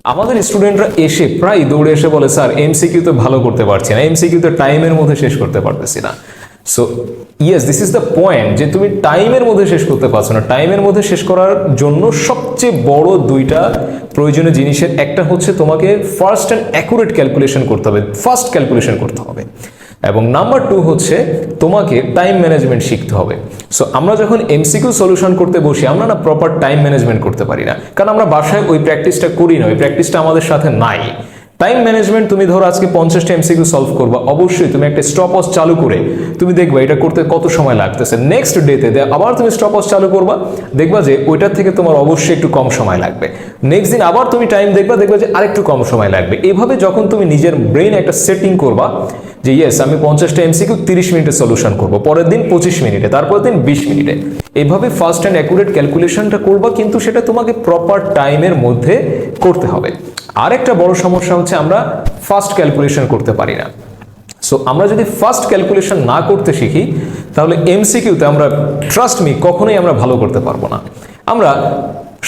আমাদের স্টুডেন্টরা এসে প্রায় দৌড়ে এসে বলে স্যার এমসিকিউ তো ভালো করতে পারছি না, এমসিকিউ তো টাইমের মধ্যে শেষ করতে পারতেছি না। So yes, this is the point যে তুমি টাইমের মধ্যে শেষ করতে পারছো না। টাইমের মধ্যে শেষ করার জন্য সবচেয়ে বড় দুইটা প্রয়োজনীয় জিনিসের একটা হচ্ছে তোমাকে ফার্স্ট অ্যান্ড অ্যাকুরেট ক্যালকুলেশন করতে হবে, ফার্স্ট ক্যালকুলেশন করতে হবে, এবং নাম্বার টু হচ্ছে তোমাকে টাইম ম্যানেজমেন্ট শিখতে হবে। সো আমরা যখন এমসিকিউ সলিউশন করতে বসি আমরা না প্রপার টাইম ম্যানেজমেন্ট করতে পারি না, কারণ আমরা বাসায় ওই প্র্যাকটিসটা করি না, ওই প্র্যাকটিসটা আমাদের সাথে নাই। টাইম ম্যানেজমেন্ট, তুমি ধরো আজকে 50টা এমসিকিউ সলভ করবা, অবশ্যই তুমি একটা স্টপ ওয়াচ চালু করে তুমি দেখবা এটা করতে কত সময় লাগতেছে। নেক্সট ডেতে আবার তুমি স্টপ ওয়াচ চালু করবা, দেখবা যে ওইটার থেকে তোমার অবশ্যই একটু কম সময় লাগবে। নেক্সট দিন আবার তুমি টাইম দেখবা যে আরেকটু কম সময় লাগবে। এইভাবে যখন তুমি নিজের ব্রেইন একটা সেটিং করবা যে ইয়েস আমি 50টা এমসিকিউ 30 মিনিটে সলিউশন করব, পরের দিন 25 মিনিটে, তারপরের দিন 20 মিনিটে, এইভাবে ফার্স্ট অ্যান্ড অ্যাকুরেট ক্যালকুলেশনটা করবা, কিন্তু সেটা তোমাকে প্রপার টাইমের মধ্যে করতে হবে। আরেকটা বড় সমস্যা হচ্ছে আমরা ফাস্ট ক্যালকুলেশন করতে পারি না। সো আমরা যদি ফাস্ট ক্যালকুলেশন না করতে শিখি তাহলে এমসিকিউতে আমরা, ট্রাস্ট মি, কখনোই আমরা ভালো করতে পারবো না। আমরা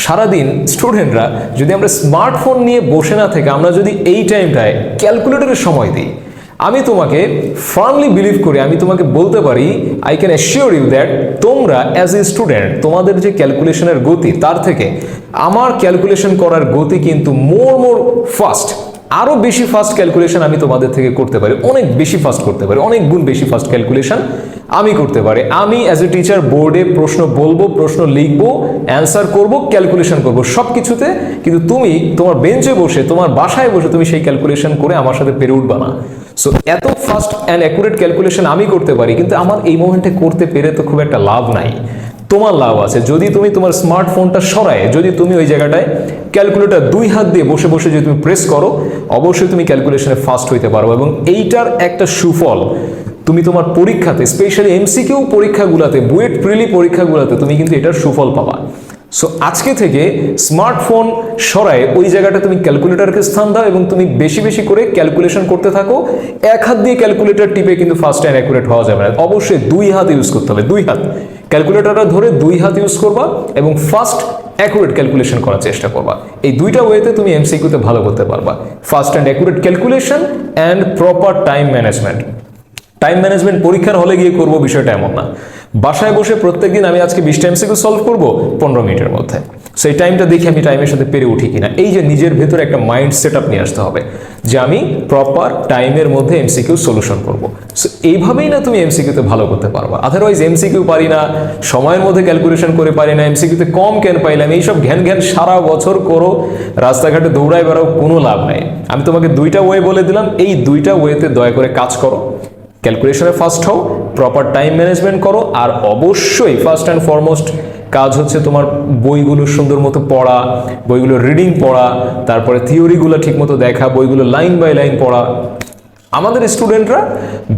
সারাদিন স্টুডেন্টরা যদি আমরা স্মার্টফোন নিয়ে বসে না থেকে আমরা যদি এই টাইমটায় ক্যালকুলেটরের সময় দিই, আমি তোমাকে ফার্মলি বিলিভ করি, আমি তোমাকে বলতে পারি, I can assure you that তোমরা অ্যাজ এ স্টুডেন্ট তোমাদের যে ক্যালকুলেশনের গতি তার থেকে আমার ক্যালকুলেশন করার গতি কিন্তু মোর ফাস্ট, আরো বেশি ফাস্ট ক্যালকুলেশন আমি তোমাদের থেকে করতে পারি, অনেক বেশি ফাস্ট করতে পারি, অনেক গুণ বেশি ফাস্ট ক্যালকুলেশন আমি করতে পারি। আমি অ্যাজ এ টিচার বোর্ডে প্রশ্ন বলবো, প্রশ্ন লিখবো, অ্যান্সার করব, ক্যালকুলেশন করব সব কিছুতে, কিন্তু তুমি তোমার বেঞ্চে বসে, তোমার বাসায় বসে তুমি সেই ক্যালকুলেশন করে আমার সাথে পেরে উঠবা না। সো এত ফাস্ট অ্যান্ড অ্যাকুরেট ক্যালকুলেশন আমি করতে পারি, কিন্তু আমার এই মোমেন্টে করতে পেরে তো খুব একটা লাভ নাই। তোমার লাভ আছে যদি তুমি তোমার স্মার্টফোনটা সরায়, যদি তুমি ওই জায়গাটায় ক্যালকুলেটর 2 হাত দিয়ে বসে বসে যদি তুমি প্রেস করো, অবশ্যই তুমি ক্যালকুলেশনে ফাস্ট হইতে পারো। এবং এইটার একটা সুফল তুমি তোমার পরীক্ষাতে, স্পেশালি এমসিকিউ পরীক্ষাগুলোতে, বুয়েট প্রিলি পরীক্ষাগুলোতে তুমি কিন্তু এটার সুফল পাবা। সো আজকে থেকে স্মার্টফোন সরায় ওই জায়গাটা তুমি ক্যালকুলেটরকে স্থান দাও এবং তুমি বেশি বেশি করে ক্যালকুলেশন করতে থাকো। এক হাত দিয়ে ক্যালকুলেটর টিপে কিন্তু ফাস্ট অ্যান্ড অ্যাকুরেট হওয়া যাবে না, অবশ্যই 2 হাত ইউজ করতে হবে, 2 হাত ক্যালকুলেটরটা ধরে 2 হাত ইউজ করবা এবং ফাস্ট অ্যাকুরেট ক্যালকুলেশন করার চেষ্টা করবা। এই দুইটা ওয়েতে তুমি এমসিকিউতে ভালো করতে পারবা, fast and accurate calculation and proper time management. Time management পরীক্ষার হলে গিয়ে করবো বিষয়টা এমন না, বাসায় বসে প্রত্যেকদিন আমি আজকে 20টা এমসিকিউ সলভ করবো 15 মিনিটের মধ্যে। সেই টাইমটা দেখে আমি টাইমের সাথে পেরে উঠি কিনা, এই যে নিজের ভেতরে একটা মাইন্ড সেট আপ নিয়ে আসতে হবে যে আমি প্রপার টাইমের মধ্যে এমসিকিউ সলিউশন করবো। সো এইভাবেই না তুমি এমসিকিউতে ভালো করতে পারবা। আদারওয়াইজ এমসিকিউ পারি না, সময়ের মধ্যে ক্যালকুলেশন করে পারি না, এমসিকিউতে কম কেন পাইলাম, এইসব ঘ্যান সারা বছর করো, রাস্তাঘাটে দৌড়ায় বেড়াও, কোনো লাভ নাই। আমি তোমাকে 2টা ওয়ে বলে দিলাম, এই 2টা ওয়েতে দয়া করে কাজ করো। ক্যালকুলেশনে ফার্স্ট হও, প্রপার টাইম ম্যানেজমেন্ট করো, আর অবশ্যই ফার্স্ট অ্যান্ড ফরমোস্ট কাজ হচ্ছে তোমার বইগুলো সুন্দর মতো পড়া, বইগুলো রিডিং পড়া, তারপরে থিওরিগুলো ঠিক মতো দেখা, বইগুলো লাইন বাই লাইন পড়া। আমাদের স্টুডেন্টরা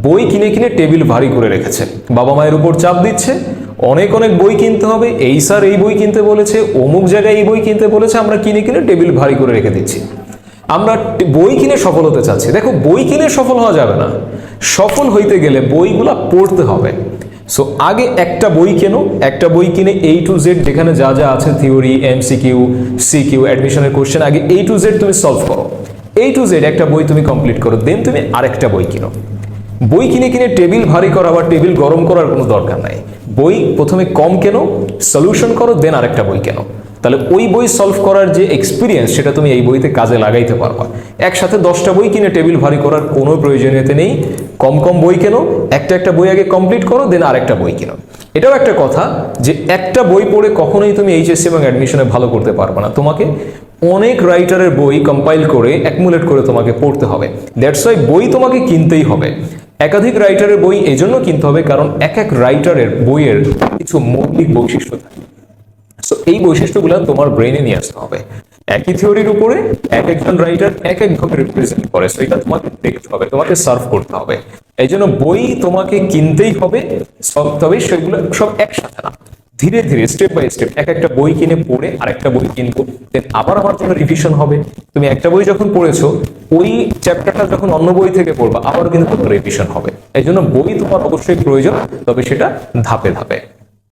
বই কিনে কিনে টেবিল ভারী করে রেখেছে, বাবা মায়ের উপর চাপ দিচ্ছে অনেক বই কিনতে হবে, এই স্যার এই বই কিনতে বলেছে, অমুক জায়গায় এই বই কিনতে বলেছে, আমরা কিনে কিনে টেবিল ভারী করে রেখে দিচ্ছি। আমরা বই কিনে সফল হতে চাচ্ছি, দেখো বই কিনে সফল হওয়া যাবে না, সফল হইতে গেলে বইগুলা পড়তে হবে। সো আগে একটা বই কেনো, একটা বই কিনে A to Z যেখানে যা যা আছে, থিওরি, এমসিকিউ, সিকিউ, অ্যাডমিশনের কোশ্চেন, আগে A to Z তুমি সলভ করো, A to Z একটা বই তুমি কমপ্লিট করো, দেন তুমি আরেকটা বই কিনো। বই কিনে কিনে টেবিল ভারী করা বা টেবিল গরম করার কোনো দরকার নাই। বই প্রথমে কম কেনো, সলিউশন করো, দেন আরেকটা বই কেনো, তাহলে ওই বই সলভ করার যে এক্সপিরিয়েন্স সেটা তুমি এই বইতে কাজে লাগাইতে পারবা। একসাথে 10টা বই কিনে টেবিল ভারী করার কোনো প্রয়োজনীয়তা নেই, কম বই কেনো, একটা বই আগে কমপ্লিট করো, দেন আরেকটা বই কেনো। এটাও একটা কথা যে একটা বই পড়ে কখনোই তুমি এইচএসসি এবং অ্যাডমিশনে ভালো করতে পারবে না, তোমাকে অনেক রাইটারের বই কম্পাইল করে অ্যাকুমুলেট করে তোমাকে পড়তে হবে। দ্যাটস ওয়াই বই তোমাকে কিনতেই হবে। একাধিক রাইটারের বই এজন্য কিনতে হবে কারণ এক রাইটারের বইয়ের কিছু মৌলিক বৈশিষ্ট্য থাকে। সো এই বৈশিষ্ট্যগুলো তোমার ব্রেনে নিয়ে আসতে হবে। একই থিওরির উপরে একজন রাইটার একভাবে রিপ্রেজেন্ট করে, সো এটা তোমাকে দেখতে হবে, তোমাকে সার্ভ করতে হবে। এই জন্য বই তোমাকে কিনতেই হবে, তবে সেগুলো সব একসাথে না, ধীরে ধীরে স্টেপ বাই স্টেপ একটা বই কিনে পড়ে আরেকটা বই কিনবো, দেন আবার আমার জন্য রিভিশন হবে। তুমি একটা বই যখন পড়েছো, ওই চ্যাপ্টারটা যখন অন্য বই থেকে পড়বা আবার কিন্তু তোমার রিভিশন হবে। এই জন্য বই তোমার অবশ্যই প্রয়োজন, তবে সেটা ধাপে ধাপে।